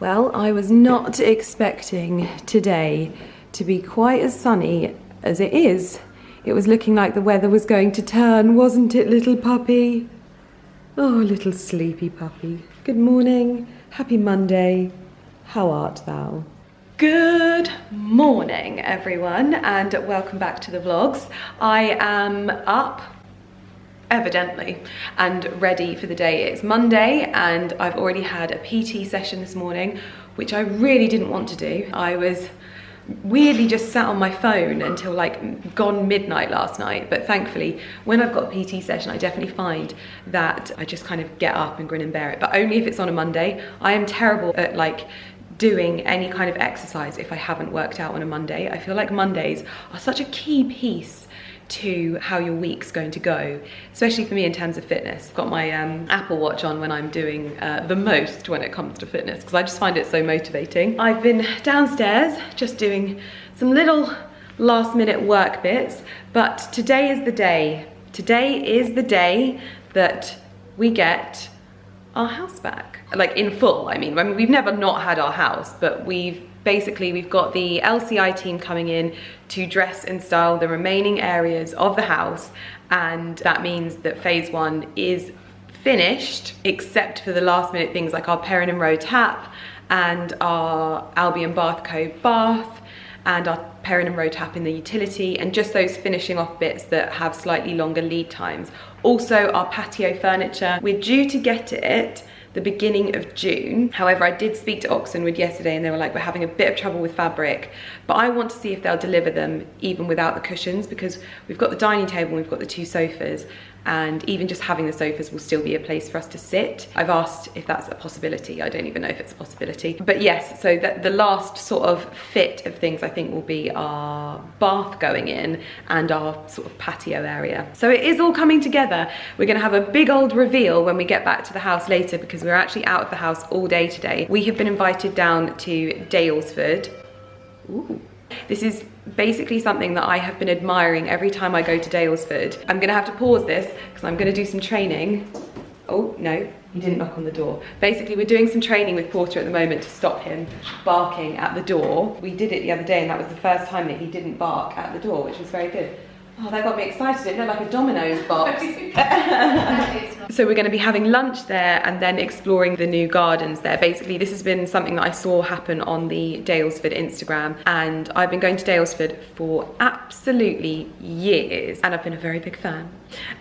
Well, I was not expecting today to be quite as sunny as it is. It was looking like the weather was going to turn, wasn't it, little puppy? Oh, little sleepy puppy. Good morning. Happy Monday. How art thou? Good morning, everyone, and welcome back to the vlogs. I am up, evidently, and ready for the day. It's Monday and I've already had a PT session this morning, which I really didn't want to do. I was weirdly just sat on my phone until like gone midnight last night, but thankfully when I've got a PT session I definitely find that I just kind of get up and grin and bear it, but only if it's on a Monday. I am terrible at like doing any kind of exercise if I haven't worked out on a Monday. I feel like Mondays are such a key piece to how your week's going to go, especially for me in terms of fitness. I've got my Apple Watch on when I'm doing the most when it comes to fitness, because I just find it so motivating. I've been downstairs just doing some little last minute work bits, but today is the day. Today is the day that we get our house back, like in full. I mean, we've never not had our house, but we've got the LCI team coming in to dress and style the remaining areas of the house, and that means that phase one is finished, except for the last minute things like our Perrin Row tap and our Albion Bath Co bath and our Perrin Row tap in the utility, and just those finishing off bits that have slightly longer lead times. Also our patio furniture, we're due to get it the beginning of June. However, I did speak to Oxenwood yesterday and they were like, we're having a bit of trouble with fabric, but I want to see if they'll deliver them even without the cushions, because we've got the dining table and we've got the two sofas, and even just having the sofas will still be a place for us to sit. I've asked if that's a possibility. I don't even know if it's a possibility. But yes, so that the last sort of fit of things I think will be our bath going in and our sort of patio area. So it is all coming together. We're gonna have a big old reveal when we get back to the house later, because we're actually out of the house all day today. We have been invited down to Dalesford. Ooh. This is basically something that I have been admiring every time I go to Dalesford. I'm gonna have to pause this because I'm gonna do some training. Oh, no, he didn't knock on the door. Basically, we're doing some training with Porter at the moment to stop him barking at the door. We did it the other day and that was the first time that he didn't bark at the door, which was very good. Oh, that got me excited. It looked like a Domino's box. So we're going to be having lunch there and then exploring the new gardens there. Basically, this has been something that I saw happen on the Dalesford Instagram, and I've been going to Dalesford for absolutely years and I've been a very big fan.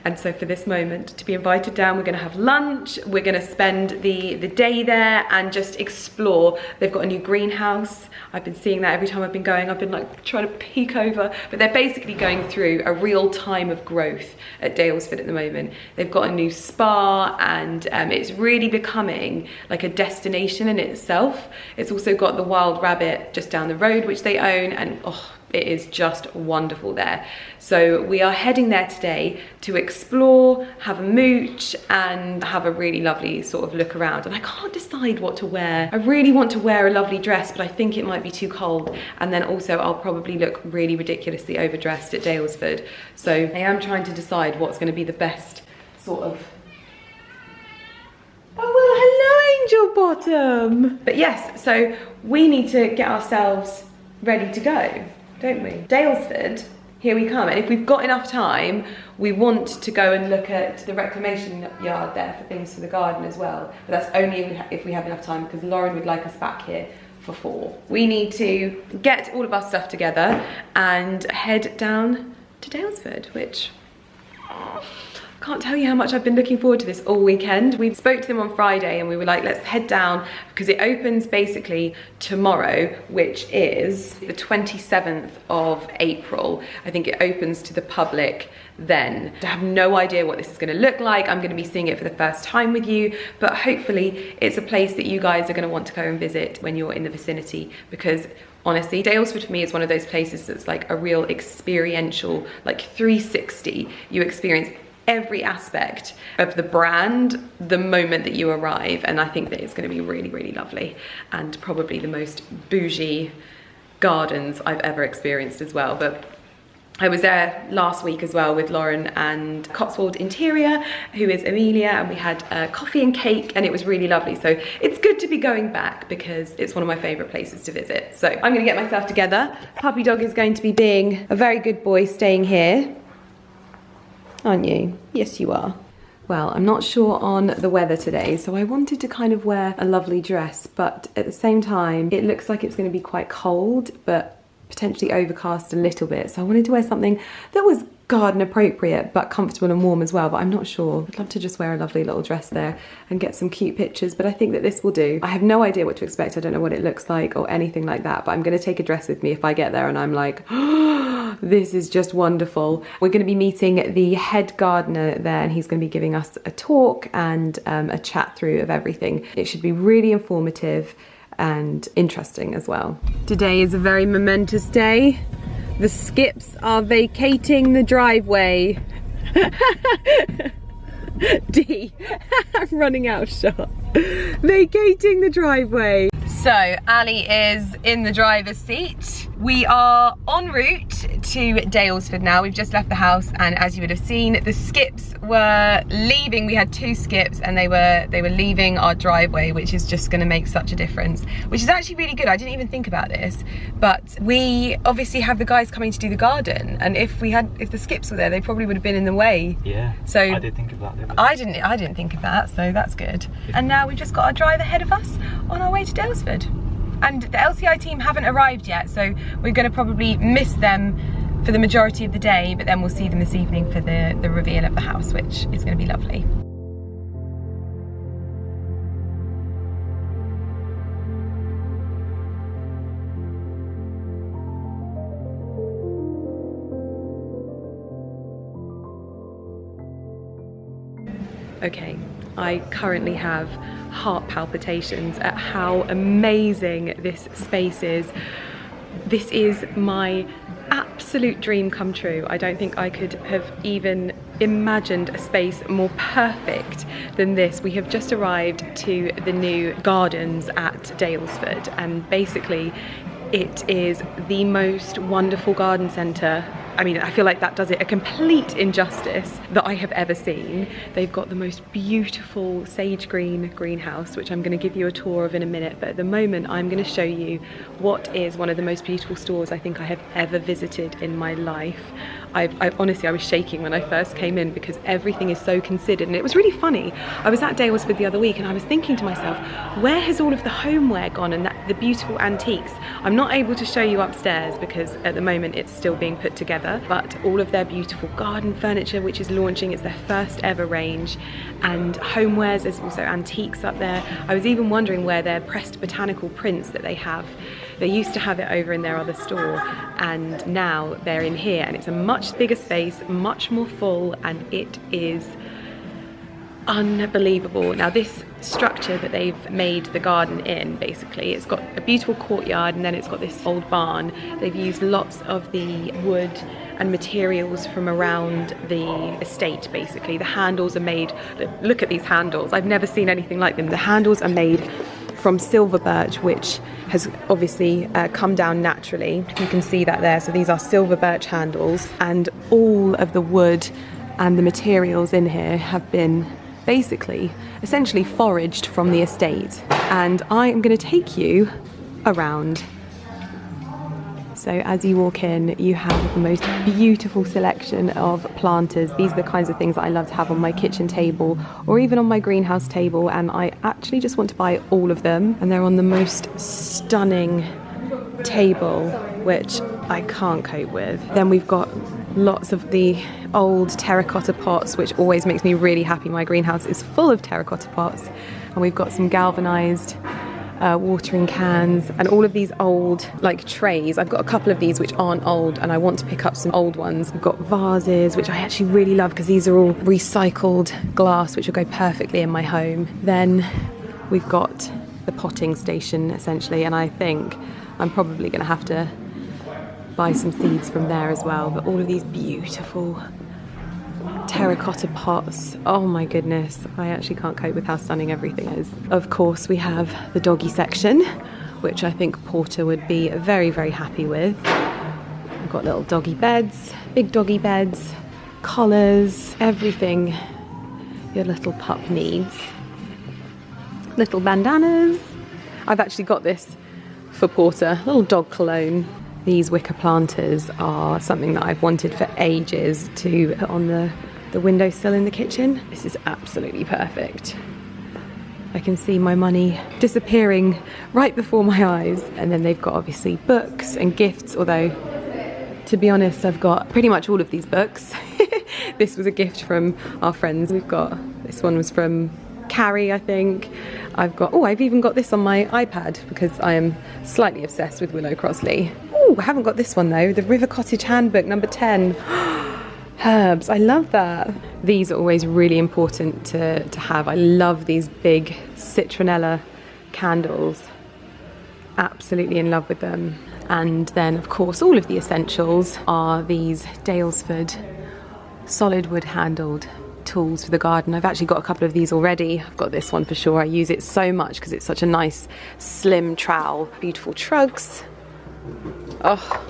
And so for this moment, to be invited down, we're going to have lunch, we're going to spend the day there and just explore. They've got a new greenhouse. I've been seeing that every time I've been going. I've been like trying to peek over, but they're basically going through a real time of growth at Dalesford at the moment. They've got a new spa and it's really becoming like a destination in itself. It's also got the Wild Rabbit just down the road, which they own, and oh, it is just wonderful there. So we are heading there today to explore, have a mooch and have a really lovely sort of look around. And I can't decide what to wear. I really want to wear a lovely dress, but I think it might be too cold. And then also I'll probably look really ridiculously overdressed at Dalesford. So I am trying to decide what's going to be the best sort of... Oh, well, hello, Angel Bottom. But yes, so we need to get ourselves ready to go, don't we? Dalesford, here we come. And if we've got enough time, we want to go and look at the reclamation yard there for things for the garden as well. But that's only if we have enough time, because Lauren would like us back here for 4. We need to get all of our stuff together and head down to Dalesford, which... can't tell you how much I've been looking forward to this all weekend. We spoke to them on Friday and we were like, let's head down, because it opens basically tomorrow, which is the 27th of April. I think it opens to the public then. I have no idea what this is going to look like. I'm going to be seeing it for the first time with you, but hopefully it's a place that you guys are going to want to go and visit when you're in the vicinity, because honestly, Dalesford for me is one of those places that's like a real experiential, like 360. You experience every aspect of the brand the moment that you arrive, and I think that it's going to be really, really lovely, and probably the most bougie gardens I've ever experienced as well. But I was there last week as well with Lauren and Cotswold Interior, who is Amelia, and we had coffee and cake, and it was really lovely. So it's good to be going back because it's one of my favourite places to visit. So I'm going to get myself together. Puppy dog is going to be being a very good boy, staying here. Aren't you? Yes, you are. Well, I'm not sure on the weather today, so I wanted to kind of wear a lovely dress, but at the same time, it looks like it's going to be quite cold, but potentially overcast a little bit. So I wanted to wear something that was garden appropriate, but comfortable and warm as well, but I'm not sure. I'd love to just wear a lovely little dress there and get some cute pictures, but I think that this will do. I have no idea what to expect. I don't know what it looks like or anything like that, but I'm going to take a dress with me if I get there and I'm like, oh, this is just wonderful. We're going to be meeting the head gardener there, and he's going to be giving us a talk and a chat through of everything. It should be really informative and interesting as well. Today is a very momentous day. The skips are vacating the driveway. D, I'm running out of shot. Vacating the driveway. So Ali is in the driver's seat. We are en route to Dalesford now. We've just left the house, and as you would have seen, the skips were leaving. We had 2 skips, and they were leaving our driveway, which is just going to make such a difference, which is actually really good. I didn't even think about this, but we obviously have the guys coming to do the garden, and if the skips were there, they probably would have been in the way. Yeah. So I did think of that. I didn't think of that, so that's good. And now we've just got our drive ahead of us on our way to Dalesford. And the LCI team haven't arrived yet, so we're going to probably miss them for the majority of the day, but then we'll see them this evening for the reveal of the house, which is going to be lovely. Okay, I currently have heart palpitations at how amazing this space is. This is my absolute dream come true. I don't think I could have even imagined a space more perfect than this. We have just arrived to the new gardens at Dalesford, and basically it is the most wonderful garden centre. I mean, I feel like that does it a complete injustice that I have ever seen. They've got the most beautiful sage green greenhouse, which I'm going to give you a tour of in a minute, but at the moment I'm going to show you what is one of the most beautiful stores I think I have ever visited in my life. I honestly, I was shaking when I first came in because everything is so considered, and it was really funny. I was at Dalesford the other week and I was thinking to myself, where has all of the homeware gone and the beautiful antiques? I'm not able to show you upstairs because at the moment it's still being put together, but all of their beautiful garden furniture, which is launching, it's their first ever range, and homewares, there's also antiques up there. I was even wondering where their pressed botanical prints that they have. They used to have it over in their other store, and now they're in here, and it's a much bigger space, much more full, and it is unbelievable. Now this structure that they've made the garden in, basically, it's got a beautiful courtyard, and then it's got this old barn. They've used lots of the wood and materials from around the estate, basically. The handles are made, look at these handles, I've never seen anything like them. The handles are made from silver birch, which has obviously come down naturally. You can see that there. So these are silver birch handles, and all of the wood and the materials in here have been basically, essentially foraged from the estate. And I am going to take you around. So as you walk in, you have the most beautiful selection of planters. These are the kinds of things that I love to have on my kitchen table or even on my greenhouse table, and I actually just want to buy all of them. And they're on the most stunning table, which I can't cope with. Then we've got lots of the old terracotta pots, which always makes me really happy. My greenhouse is full of terracotta pots, and we've got some galvanized watering cans and all of these old like trays. I've got a couple of these which aren't old, and I want to pick up some old ones. We've got vases, which I actually really love because these are all recycled glass, which will go perfectly in my home. Then we've got the potting station essentially, and I think I'm probably going to have to buy some seeds from there as well. But all of these beautiful terracotta pots, oh my goodness, I actually can't cope with how stunning everything is. Of course we have the doggy section, which I think Porter would be very, very happy with. I've got little doggy beds, big doggy beds, collars, everything your little pup needs. Little bandanas. I've actually got this for Porter, little dog cologne. These wicker planters are something that I've wanted for ages to put on the windowsill in the kitchen. This is absolutely perfect. I can see my money disappearing right before my eyes. And then they've got obviously books and gifts, although to be honest, I've got pretty much all of these books. This was a gift from our friends. This one was from Carrie, I think. I've even got this on my iPad because I am slightly obsessed with Willow Crossley. Oh, I haven't got this one though, the River Cottage Handbook number 10. Herbs, I love that. These are always really important to have. I love these big citronella candles. Absolutely in love with them. And then of course all of the essentials are these Dalesford solid wood handled tools for the garden. I've actually got a couple of these already. I've got this one for sure. I use it so much because it's such a nice slim trowel. Beautiful trugs. Oh,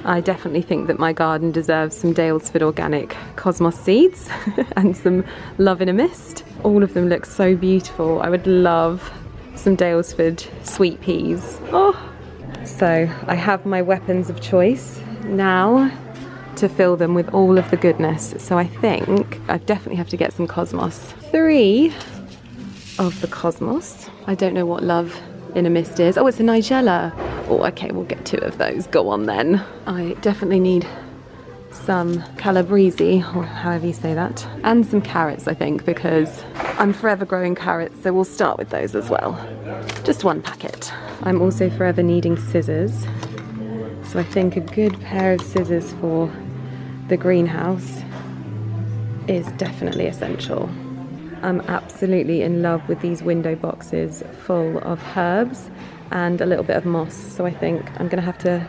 I definitely think that my garden deserves some Dalesford organic cosmos seeds and some love in a mist. All of them look so beautiful. I would love some Dalesford sweet peas. Oh, so I have my weapons of choice now to fill them with all of the goodness. So I think I definitely have to get some cosmos. 3 of the cosmos. I don't know what love in a mist is. Oh, it's a nigella. Oh, okay, we'll get 2 of those. Go on then. I definitely need some calabrese, or however you say that, and some carrots, I think, because I'm forever growing carrots, so we'll start with those as well. Just 1 packet. I'm also forever needing scissors, so I think a good pair of scissors for the greenhouse is definitely essential. I'm absolutely in love with these window boxes full of herbs and a little bit of moss, so I think I'm going to have to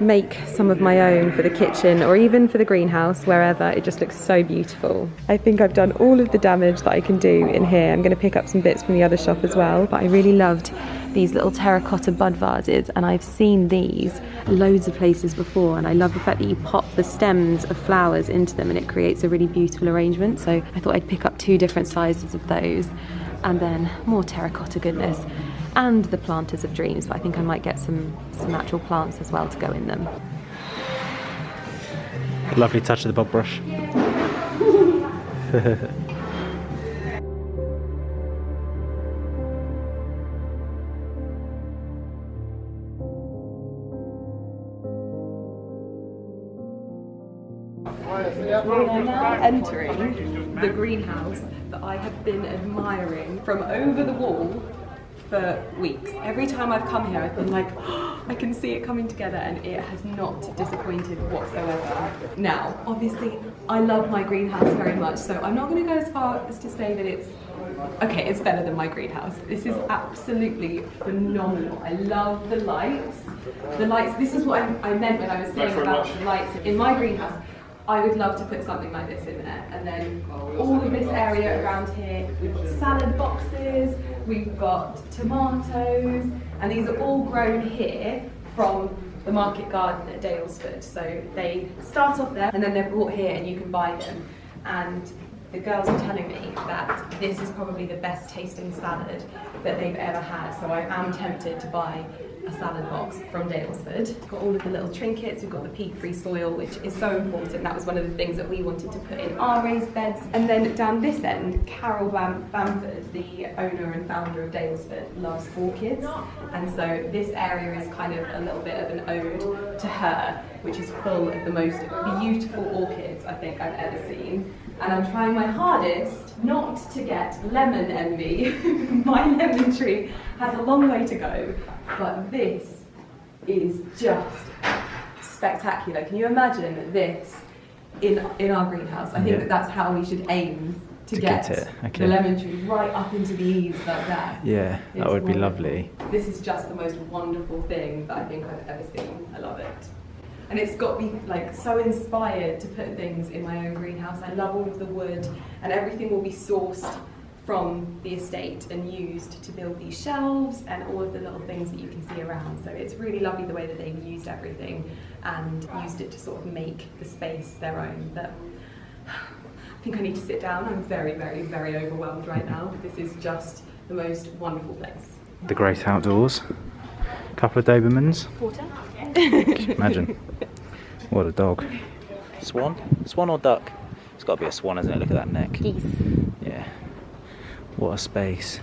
make some of my own for the kitchen or even for the greenhouse, wherever. It just looks so beautiful. I think I've done all of the damage that I can do in here. I'm going to pick up some bits from the other shop as well, but I really loved these little terracotta bud vases, and I've seen these loads of places before, and I love the fact that you pop the stems of flowers into them and it creates a really beautiful arrangement. So I thought I'd pick up 2 different sizes of those, and then more terracotta goodness and the planters of dreams, but I think I might get some actual plants as well to go in them. Lovely touch of the bob brush. We are now entering the greenhouse that I have been admiring from over the wall for weeks. Every time I've come here I've been like, oh, I can see it coming together, and it has not disappointed whatsoever. Now, obviously I love my greenhouse very much, so I'm not going to go as far as to say that it's better than my greenhouse. This is absolutely phenomenal. I love the lights. This is what I meant when I was saying about the lights in my greenhouse. I would love to put something like this in there, and then all of this area around here, we've got salad boxes, we've got tomatoes, and these are all grown here from the market garden at Dalesford. So they start off there and then they're brought here and you can buy them. And the girls are telling me that this is probably the best tasting salad that they've ever had, so I am tempted to buy a salad box from Dalesford. We've got all of the little trinkets, we've got the peat-free soil, which is so important. That was one of the things that we wanted to put in our raised beds. And then down this end, Carole BAMFORD, the owner and founder of Dalesford, loves orchids. And so this area is kind of a little bit of an ode to her, which is full of the most beautiful orchids I think I've ever seen. And I'm trying my hardest not to get lemon envy. My lemon tree has a long way to go, but this is just spectacular. Can you imagine this in our greenhouse? I think that's how we should aim to get it. Okay. The lemon tree right up into the eaves like that. Yeah, that would be lovely. This is just the most wonderful thing that I think I've ever seen. I love it. And it's got me like so inspired to put things in my own greenhouse. I love all of the wood, and everything will be sourced from the estate and used to build these shelves and all of the little things that you can see around. So it's really lovely the way that they've used everything and used it to sort of make the space their own. But I think I need to sit down. I'm very, very, very overwhelmed right now. This is just the most wonderful place. The great outdoors. A couple of Dobermans. Porter? Imagine. What a dog. Swan? Swan or duck? It's got to be a swan, isn't it? Look at that neck. Geese. Yeah. What a space.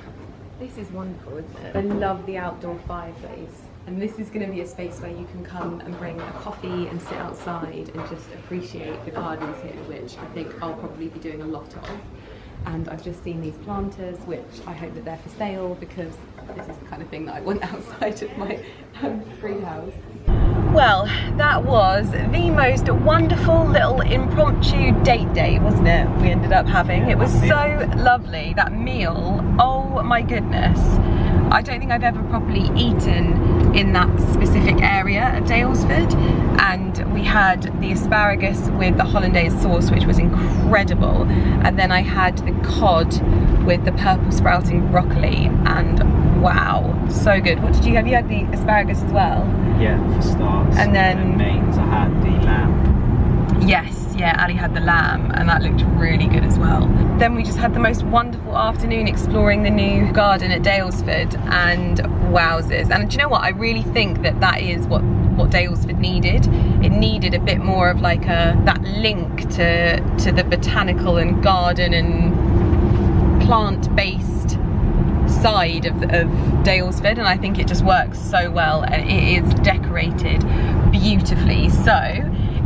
This is wonderful, isn't it? I love the outdoor fireplace. And this is going to be a space where you can come and bring a coffee and sit outside and just appreciate the gardens here, which I think I'll probably be doing a lot of. And I've just seen these planters, which I hope that they're for sale, because this is the kind of thing that I want outside of my greenhouse. Well, that was the most wonderful little impromptu date day, wasn't it? We ended up having. It was so lovely. That meal, oh my goodness. I don't think I've ever properly eaten in that specific area of Dalesford, and we had the asparagus with the hollandaise sauce, which was incredible, and then I had the cod with the purple sprouting broccoli, and wow, so good. What did you have? You had the asparagus as well? Yeah, for starts. And then mains, I had the lamb. Yes, yeah, Ali had the lamb, and that looked really good as well. Then we just had the most wonderful afternoon exploring the new garden at Dalesford, and wowzers. And do you know what? I really think that that is what Dalesford needed. It needed a bit more of like that link to the botanical and garden and plant-based side of Dalesford, and I think it just works so well, and it is decorated beautifully. So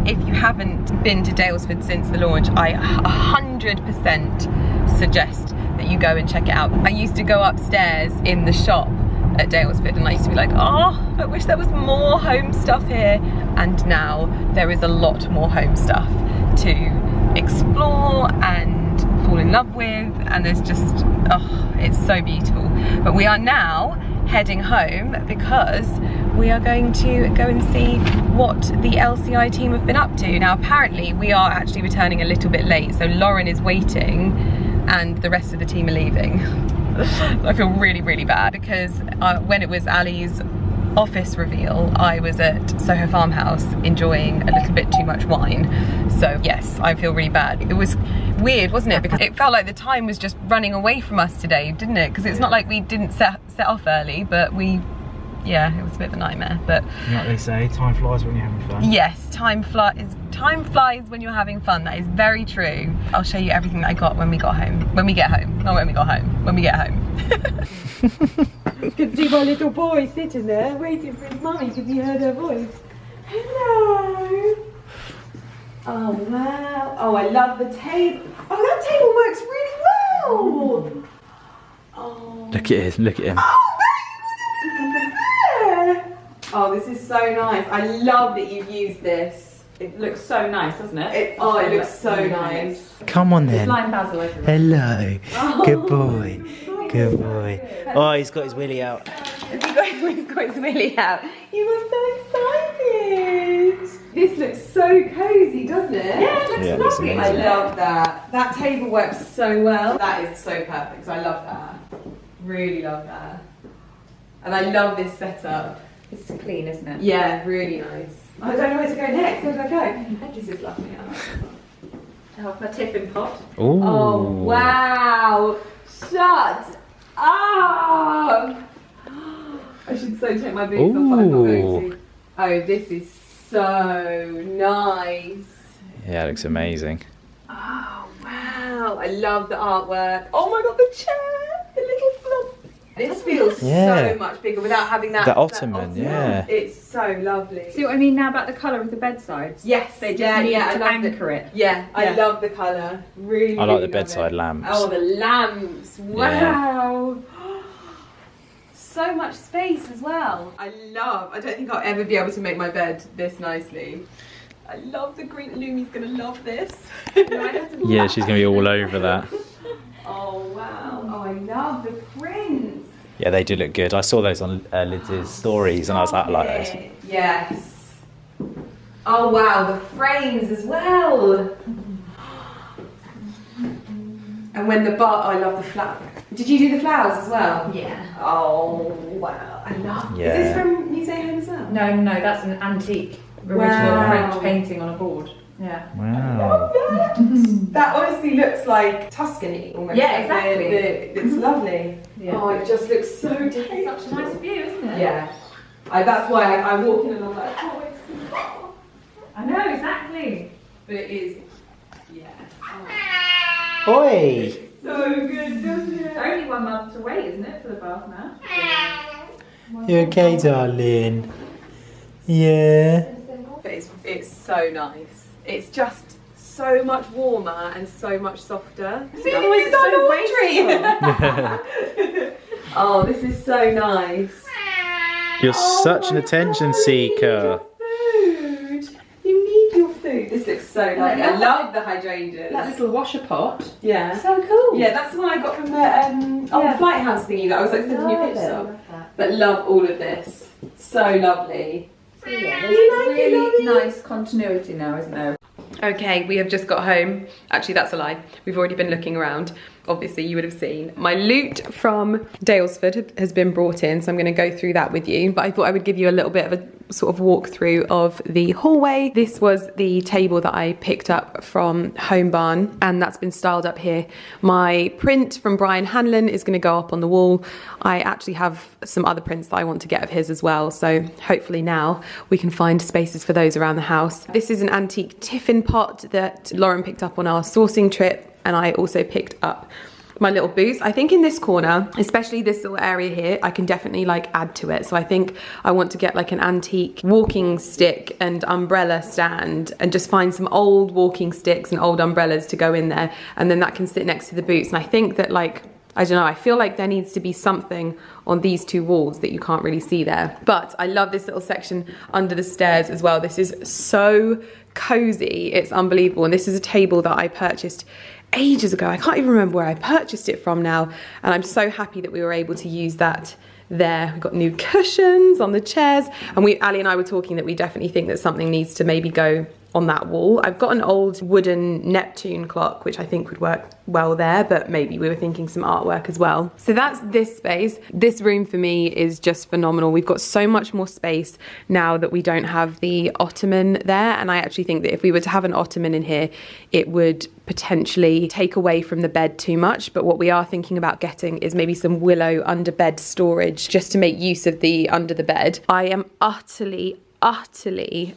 if you haven't been to Dalesford since the launch, I 100% suggest that you go and check it out. I used to go upstairs in the shop at Dalesford and I used to be like, oh, I wish there was more home stuff here, and now there is a lot more home stuff to explore and fall in love with, and there's just, oh, it's so beautiful. But we are now heading home because we are going to go and see what the LCI team have been up to. Now apparently we are actually returning a little bit late, so Lauren is waiting and the rest of the team are leaving. I feel really, really bad because when it was Ali's office reveal, I was at Soho Farmhouse enjoying a little bit too much wine. So yes, I feel really bad. It was weird, wasn't it? Because it felt like the time was just running away from us today, didn't it? Because it's not like we didn't set off early, but yeah, it was a bit of a nightmare. But you know what they say, time flies when you're having fun. Yes, time flies when you're having fun. That is very true. I'll show you everything that I got when we got home. When we get home. Not when we got home. When we get home. You can see my little boy sitting there waiting for his mummy because he heard her voice. Hello. Oh wow. Oh, I love the table. Oh, that table works really well. Oh. Look at him, look at him. Oh, this is so nice. I love that you've used this. It looks so nice, doesn't it? It looks so nice. Come on then. Blind basil everywhere. Hello. Oh. Good boy. Good boy. Oh, he's got his willy out. He's got his willy out. You were so excited. This looks so cozy, doesn't it? Yeah, it looks lovely. I love that. That table works so well. That is so perfect. I love that. Really love that. And I love this setup. It's clean, isn't it? Yeah, really nice. I don't know where to go next. Where do I go? This is lovely. I like this one. Oh, my tipping pot. Ooh. Oh, wow. Shut up. I should so take my boots off, but I'm not going to. Oh, this is so nice. Yeah, it looks amazing. Oh, wow. I love the artwork. Oh my God, the chair. The little flop. This feels so much bigger without having that. The ottoman, yeah. It's so lovely. See what I mean now about the colour of the bedsides? Yes, they just need to anchor it. Yeah, I love the colour. Really, I like the love bedside it. lamps. Oh, the lamps! Wow. Yeah. So much space as well. I don't think I'll ever be able to make my bed this nicely. I love the green. Lumi's gonna love this. Yeah, she's gonna be all over that. Oh wow! Oh, I love the prints. Yeah, they do look good. I saw those on Liz's stories and I was like, I like those. Yes. Oh wow, the frames as well. And when the bar, I love the flower. Did you do the flowers as well? Yeah. Oh wow, I love. Yeah. Is this from Museum Home as well? No, that's an antique original Wow. French painting on a board. Yeah. Wow. That honestly looks like Tuscany almost. Yeah, like exactly. It's lovely. Yeah. Oh, it just looks so tasty. It's such a nice view, isn't it? Yeah. That's why I walk in and I'm like, I can't wait to see the bar. I know, exactly. But it is, yeah. Oi! So good, doesn't it? Only 1 month to wait, isn't it, for the bath now? You okay, darling? Yeah. But it's so nice. It's just so much warmer and so much softer. See, it's so laundry. Oh, this is so nice. You're such an attention seeker. Food. You need your food. This looks so nice. I love the hydrangeas. That little washer pot. Yeah. So cool. Yeah, that's the one I got from the flight house thingy that I was like sending you pictures of. But love all of this. So lovely. So yeah, You there's like it, really Lovey? nice continuity now, isn't there? Okay, we have just got home. Actually, that's a lie. We've already been looking around. Obviously, you would have seen. My loot from Dalesford has been brought in, so I'm going to go through that with you. But I thought I would give you a little bit of a sort of walkthrough of the hallway. This was the table that I picked up from Home Barn, and that's been styled up here. My print from Brian Hanlon is going to go up on the wall. I actually have some other prints that I want to get of his as well, so hopefully now we can find spaces for those around the house. This is an antique tiffin pot that Lauren picked up on our sourcing trip, and I also picked up my little boots. I think in this corner, especially this little area here, I can definitely like add to it. So I think I want to get like an antique walking stick and umbrella stand and just find some old walking sticks and old umbrellas to go in there. And then that can sit next to the boots. And I think that like, I don't know, I feel like there needs to be something on these two walls that you can't really see there. But I love this little section under the stairs as well. This is so cozy, it's unbelievable. And this is a table that I purchased ages ago. I can't even remember where I purchased it from now, and I'm so happy that we were able to use that there. We've got new cushions on the chairs, and Ali and I were talking that we definitely think that something needs to maybe go on that wall. I've got an old wooden Neptune clock which I think would work well there, but maybe we were thinking some artwork as well. So that's this space. This room for me is just phenomenal. We've got so much more space now that we don't have the ottoman there, and I actually think that if we were to have an ottoman in here, it would potentially take away from the bed too much. But what we are thinking about getting is maybe some willow under bed storage just to make use of the under the bed. I am utterly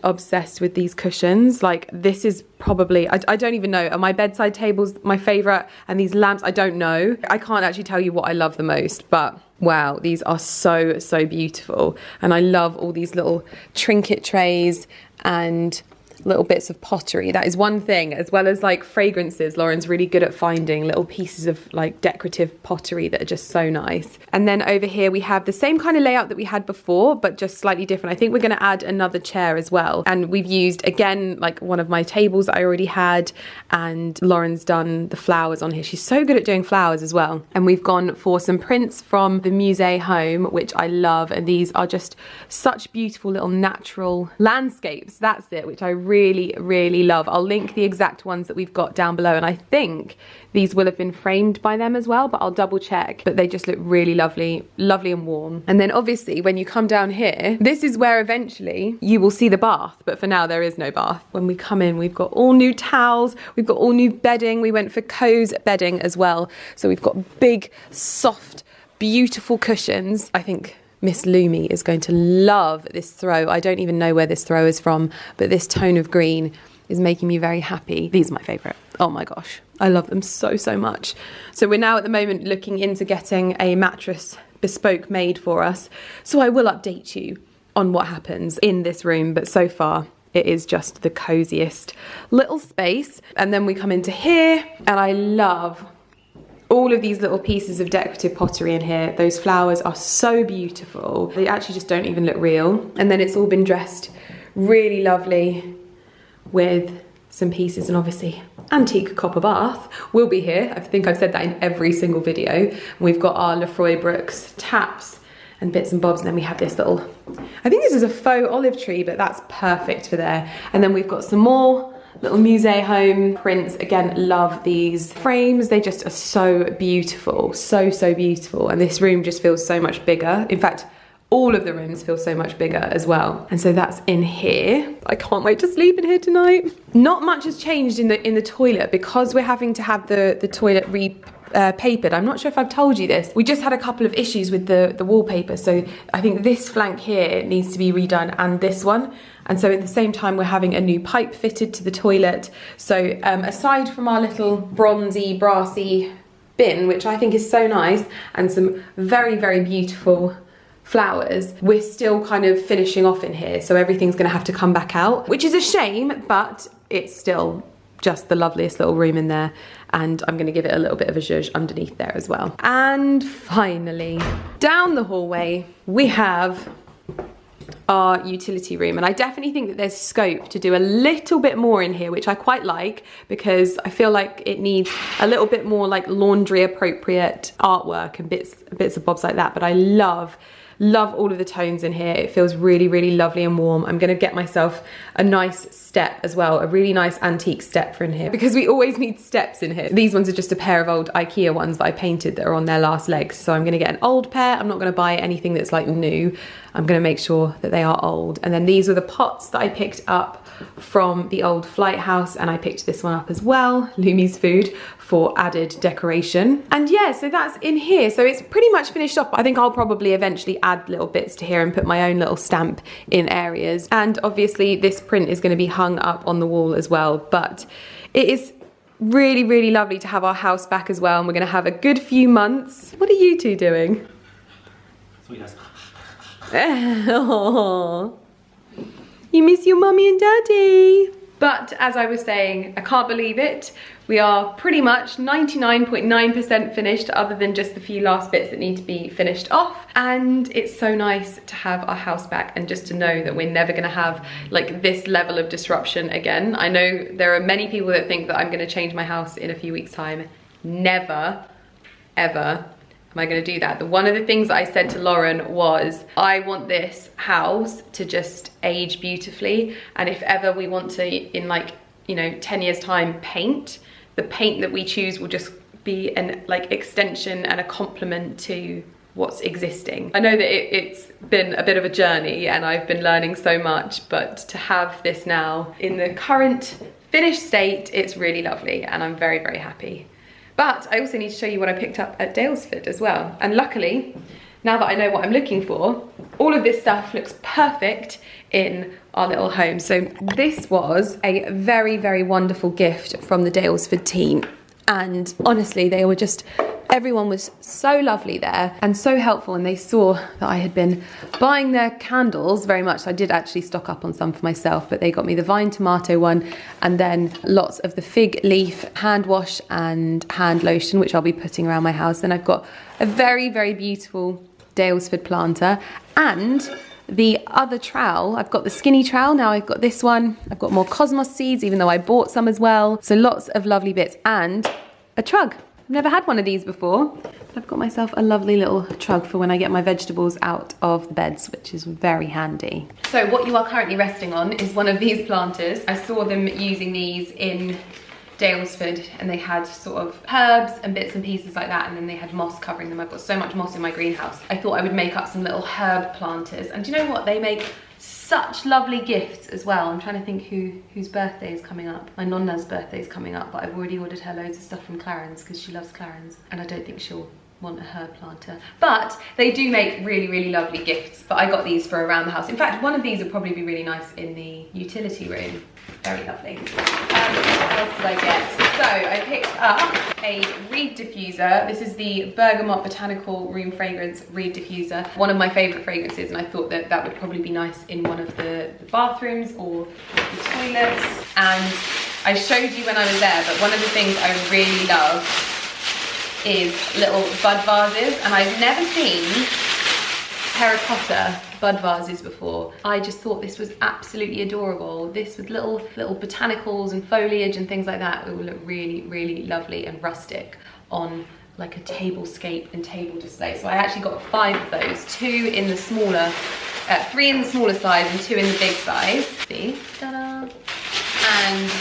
obsessed with these cushions. Like, this is probably, I don't even know, are my bedside tables my favorite, and these lamps, I don't know. I can't actually tell you what I love the most, but wow, these are so beautiful. And I love all these little trinket trays and little bits of pottery. That is one thing, as well as like fragrances. Lauren's really good at finding little pieces of like decorative pottery that are just so nice. And then over here we have the same kind of layout that we had before, but just slightly different. I think we're going to add another chair as well, and we've used again like one of my tables that I already had, and Lauren's done the flowers on here. She's so good at doing flowers as well. And we've gone for some prints from the Musée Home, which I love, and these are just such beautiful little natural landscapes. That's it, which I really love. I'll link the exact ones that we've got down below, and I think these will have been framed by them as well, but I'll double check. But they just look really lovely and warm. And then obviously when you come down here, this is where eventually you will see the bath, but for now there is no bath. When we come in, we've got all new towels, we've got all new bedding. We went for Co's bedding as well, so we've got big, soft, beautiful cushions. I think Miss Lumi is going to love this throw. I don't even know where this throw is from, but this tone of green is making me very happy. These are my favourite. Oh my gosh, I love them so much. So we're now at the moment looking into getting a mattress bespoke made for us. So I will update you on what happens in this room, but so far it is just the coziest little space. And then we come into here, and I love all of these little pieces of decorative pottery in here. Those flowers are so beautiful. They actually just don't even look real. And then it's all been dressed really lovely with some pieces, and obviously antique copper bath will be here. I think I've said that in every single video. We've got our Lefroy Brooks taps and bits and bobs, and then we have this little, I think this is a faux olive tree, but that's perfect for there. And then we've got some more little musée home prints. Again, love these frames. They just are so beautiful, so beautiful. And this room just feels so much bigger. In fact, all of the rooms feel so much bigger as well. And so that's in here. I can't wait to sleep in here tonight. Not much has changed in the toilet because we're having to have the toilet papered. I'm not sure if I've told you this. We just had a couple of issues with the wallpaper, so I think this flank here needs to be redone and this one. And so at the same time we're having a new pipe fitted to the toilet. So aside from our little bronzy, brassy bin, which I think is so nice, and some very beautiful flowers, we're still kind of finishing off in here, so everything's gonna have to come back out, which is a shame, but it's still just the loveliest little room in there, and I'm gonna give it a little bit of a zhuzh underneath there as well. And finally, down the hallway, we have our utility room, and I definitely think that there's scope to do a little bit more in here, which I quite like, because I feel like it needs a little bit more like laundry appropriate artwork and bits and bobs like that. But I love all of the tones in here. It feels really lovely and warm. I'm gonna get myself a nice step as well, a really nice antique step for in here, because we always need steps in here. These ones are just a pair of old IKEA ones that I painted that are on their last legs. So I'm gonna get an old pair. I'm not gonna buy anything that's like new. I'm gonna make sure that they are old. And then these were the pots that I picked up from the old flight house, and I picked this one up as well, Lumi's Food, for added decoration. And yeah, so that's in here. So it's pretty much finished off. I think I'll probably eventually add little bits to here and put my own little stamp in areas. And obviously this print is gonna be hung up on the wall as well. But it is really lovely to have our house back as well. And we're gonna have a good few months. What are you two doing? Sweetness. Oh, you miss your mummy and daddy. But as I was saying, I can't believe it. We are pretty much 99.9% finished, other than just the few last bits that need to be finished off. And it's so nice to have our house back and just to know that we're never gonna have like this level of disruption again. I know there are many people that think that I'm gonna change my house in a few weeks' time. Never, ever am I gonna do that. One of the things that I said to Lauren was, I want this house to just age beautifully. And if ever we want to, in like, you know, 10 years time paint, the paint that we choose will just be an like extension and a complement to what's existing. I know that it's been a bit of a journey and I've been learning so much, but to have this now in the current finished state, it's really lovely and I'm very happy. But I also need to show you what I picked up at Dalesford as well. And luckily, now that I know what I'm looking for, all of this stuff looks perfect in our little home. So this was a very wonderful gift from the Dalesford team. And honestly, they were just, everyone was so lovely there and so helpful, and they saw that I had been buying their candles very much. I did actually stock up on some for myself, but they got me the vine tomato one and then lots of the fig leaf hand wash and hand lotion, which I'll be putting around my house. Then I've got a very beautiful Dalesford planter and the other trowel. I've got the skinny trowel, now I've got this one. I've got more cosmos seeds, even though I bought some as well. So lots of lovely bits and a trug. I've never had one of these before. I've got myself a lovely little trug for when I get my vegetables out of the beds, which is very handy. So what you are currently resting on is one of these planters. I saw them using these in Dalesford and they had sort of herbs and bits and pieces like that, and then they had moss covering them. I've got so much moss in my greenhouse. I thought I would make up some little herb planters, and do you know what? They make such lovely gifts as well. I'm trying to think whose birthday is coming up. My nonna's birthday is coming up, but I've already ordered her loads of stuff from Clarence because she loves Clarence, and I don't think she'll want a herb planter. But they do make really lovely gifts, but I got these for around the house. In fact, one of these would probably be really nice in the utility room. Very lovely. What else did I get? So I picked up a reed diffuser. This is the Bergamot Botanical Room Fragrance reed diffuser. One of my favourite fragrances, and I thought that that would probably be nice in one of the bathrooms or the toilets. And I showed you when I was there, but one of the things I really love is little bud vases, and I've never seen terracotta bud vases before. I just thought this was absolutely adorable. This with little botanicals and foliage and things like that, it will look really lovely and rustic on like a tablescape and table display. So I actually got 5 of those, 2 in the smaller, 3 in the smaller size and 2 in the big size. See, ta-da! And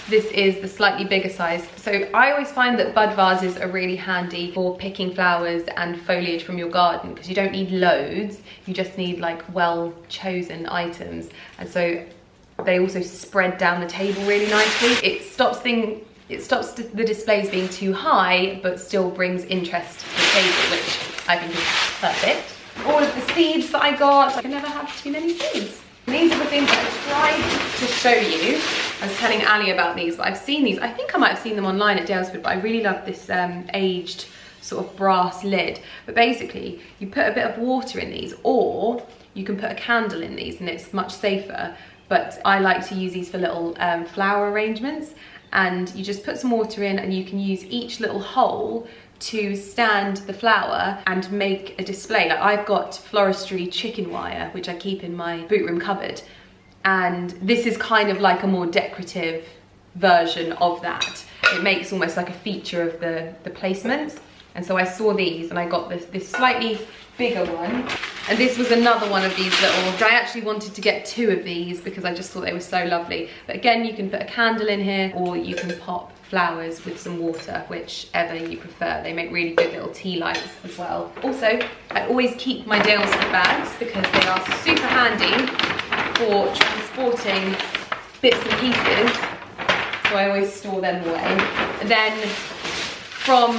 This is the slightly bigger size. So I always find that bud vases are really handy for picking flowers and foliage from your garden, because you don't need loads, you just need like well chosen items. And so they also spread down the table really nicely. It stops the displays being too high, but still brings interest to the table, which I think is perfect. All of the seeds that I got, I can never have too many seeds. These are the things that I tried to show you. I was telling Ali about these, but I've seen these. I think I might have seen them online at Dalesford, but I really love this aged sort of brass lid. But basically, you put a bit of water in these, or you can put a candle in these, and it's much safer. But I like to use these for little flower arrangements. And you just put some water in, and you can use each little hole to stand the flower and make a display. Like, I've got floristry chicken wire, which I keep in my boot room cupboard. And this is kind of like a more decorative version of that. It makes almost like a feature of the placements. And so I saw these, and I got this slightly bigger one. And this was another one of these little, I actually wanted to get 2 of these because I just thought they were so lovely. But again, you can put a candle in here, or you can pop flowers with some water, whichever you prefer. They make really good little tea lights as well. Also, I always keep my Dalesford bags because they are super handy for transporting bits and pieces. So I always store them away. And then from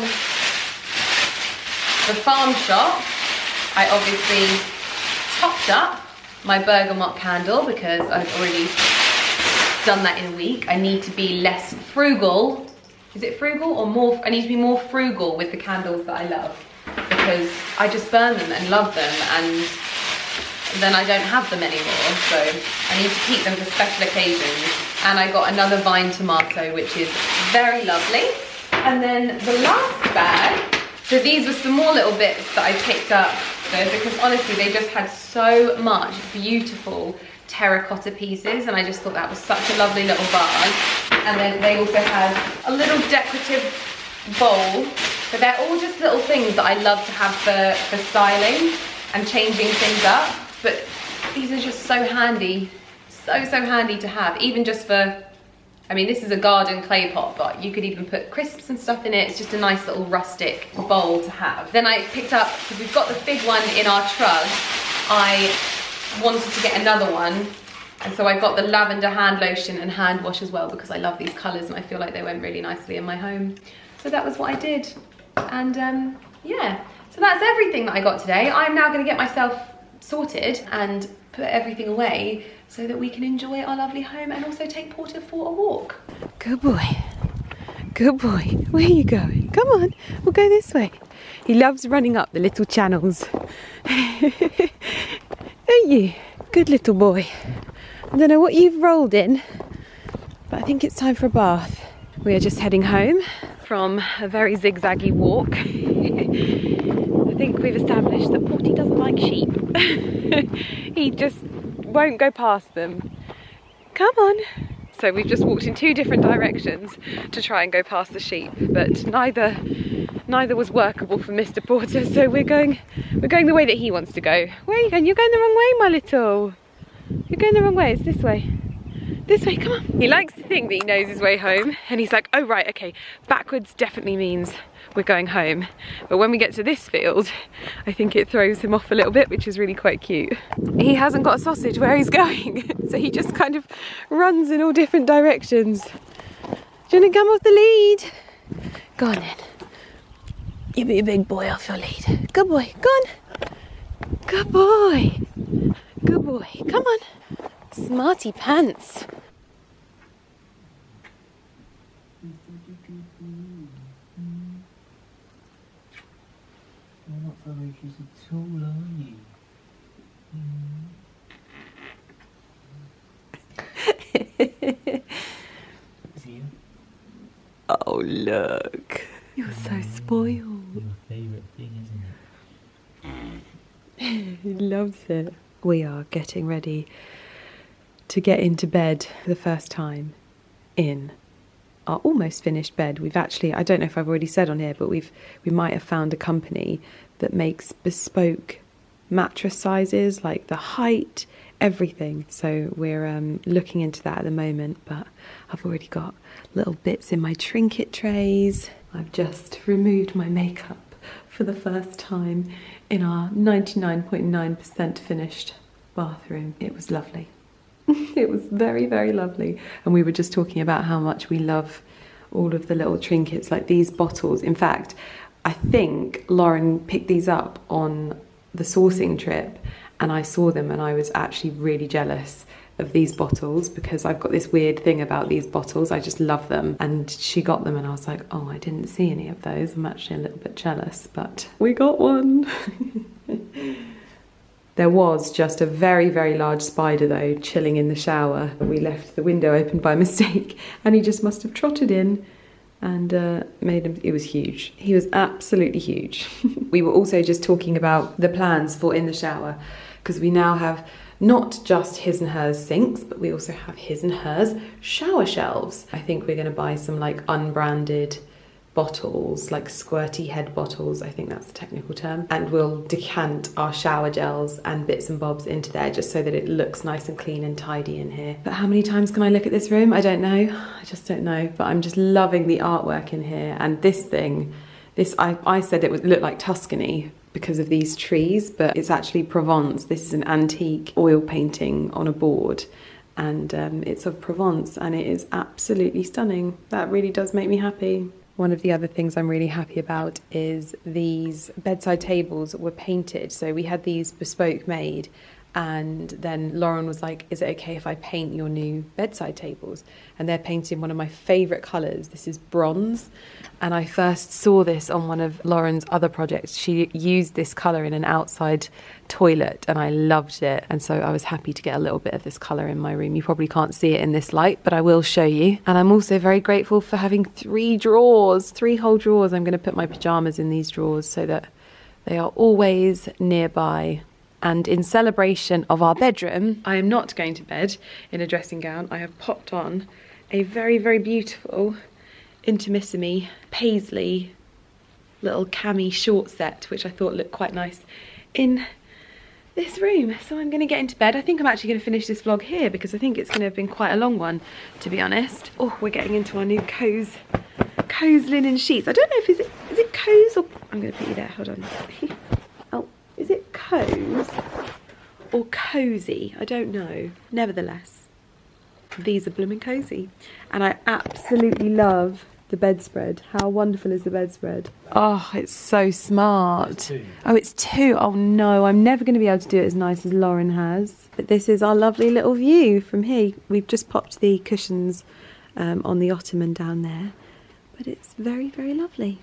the farm shop, I obviously topped up my bergamot candle because I've already done that in a week. I need to be less frugal. Is it frugal or more? I need to be more frugal with the candles that I love, because I just burn them and love them, and then I don't have them anymore. So I need to keep them for special occasions. And I got another vine tomato, which is very lovely. And then the last bag, so these were some more little bits that I picked up, because honestly they just had so much beautiful terracotta pieces, and I just thought that was such a lovely little vase. And then they also had a little decorative bowl, but they're all just little things that I love to have for styling and changing things up. But these are just so handy, so handy to have, even just for, I mean, this is a garden clay pot, but you could even put crisps and stuff in it. It's just a nice little rustic bowl to have. Then I picked up, because we've got the fig one in our trug, I wanted to get another one. And so I got the lavender hand lotion and hand wash as well, because I love these colours and I feel like they went really nicely in my home. So that was what I did. And yeah, so that's everything that I got today. I'm now going to get myself sorted and put everything away so that we can enjoy our lovely home and also take Porter for a walk. Good boy. Good boy. Where are you going? Come on, we'll go this way. He loves running up the little channels. Don't you? Good little boy. I don't know what you've rolled in, but I think it's time for a bath. We are just heading home from a very zigzaggy walk. I think we've established that Porty doesn't like sheep. He just won't go past them. Come on. So we've just walked in 2 different directions to try and go past the sheep, but neither was workable for Mr. Porter, so we're going the way that he wants to go. Where are you going? You're going the wrong way, my little. You're going the wrong way. It's this way. This way, come on. He likes to think that he knows his way home, and he's like, oh right, okay, backwards definitely means we're going home. But when we get to this field, I think it throws him off a little bit, which is really quite cute. He hasn't got a sausage where he's going, so he just kind of runs in all different directions. Do you want to come off the lead? Go on then. You be a big boy off your lead. Good boy, go on. Good boy. Good boy, come on. Smarty pants. You're not ferocious at all, are you? See? Oh look, you're so spoiled. Your favourite thing, isn't it? He loves it. We are getting ready to get into bed for the first time in our almost finished bed. We've actually, I don't know if I've already said on here, but we might have found a company that makes bespoke mattress sizes, like the height, everything. So we're looking into that at the moment, but I've already got little bits in my trinket trays. I've just removed my makeup for the first time in our 99.9% finished bathroom. It was lovely. It was very, very lovely. And we were just talking about how much we love all of the little trinkets, like these bottles. In fact, I think Lauren picked these up on the sourcing trip, and I saw them and I was actually really jealous of these bottles because I've got this weird thing about these bottles. I just love them. And she got them and I was like, oh, I didn't see any of those. I'm actually a little bit jealous, but we got one. There was just a very, very large spider though, chilling in the shower. We left the window open by mistake and he just must have trotted in and made him, it was huge. He was absolutely huge. We were also just talking about the plans for in the shower, because we now have not just his and hers sinks, but we also have his and hers shower shelves. I think we're gonna buy some like unbranded bottles, like squirty head bottles, I think that's the technical term, and we'll decant our shower gels and bits and bobs into there just so that it looks nice and clean and tidy in here. But how many times can I look at this room? I don't know. I just don't know, but I'm just loving the artwork in here. And this thing, I said it looked like Tuscany because of these trees, but it's actually Provence. This is an antique oil painting on a board, and it's of Provence, and it is absolutely stunning. That really does make me happy. One of the other things I'm really happy about is these bedside tables that were painted. So we had these bespoke made, and then Lauren was like, is it okay if I paint your new bedside tables? And they're painted in one of my favourite colours. This is bronze. And I first saw this on one of Lauren's other projects. She used this colour in an outside toilet and I loved it. And so I was happy to get a little bit of this colour in my room. You probably can't see it in this light, but I will show you. And I'm also very grateful for having 3 drawers, 3 whole drawers. I'm going to put my pyjamas in these drawers so that they are always nearby. And in celebration of our bedroom, I am not going to bed in a dressing gown. I have popped on a very, very beautiful intimissimi paisley little cami short set, which I thought looked quite nice in this room. So I'm going to get into bed. I think I'm actually going to finish this vlog here because I think it's going to have been quite a long one, to be honest. Oh, we're getting into our new Coase linen sheets. I don't know if is it Coase or I'm going to put you there. Hold on. Oh, is it Coase or Cozy? I don't know. Nevertheless, these are blooming cozy, and I absolutely love the bedspread. How wonderful is the bedspread? Oh, it's so smart. Oh, it's 2. Oh no, I'm never going to be able to do it as nice as Lauren has. But this is our lovely little view from here. We've just popped the cushions on the ottoman down there, but it's very, very lovely.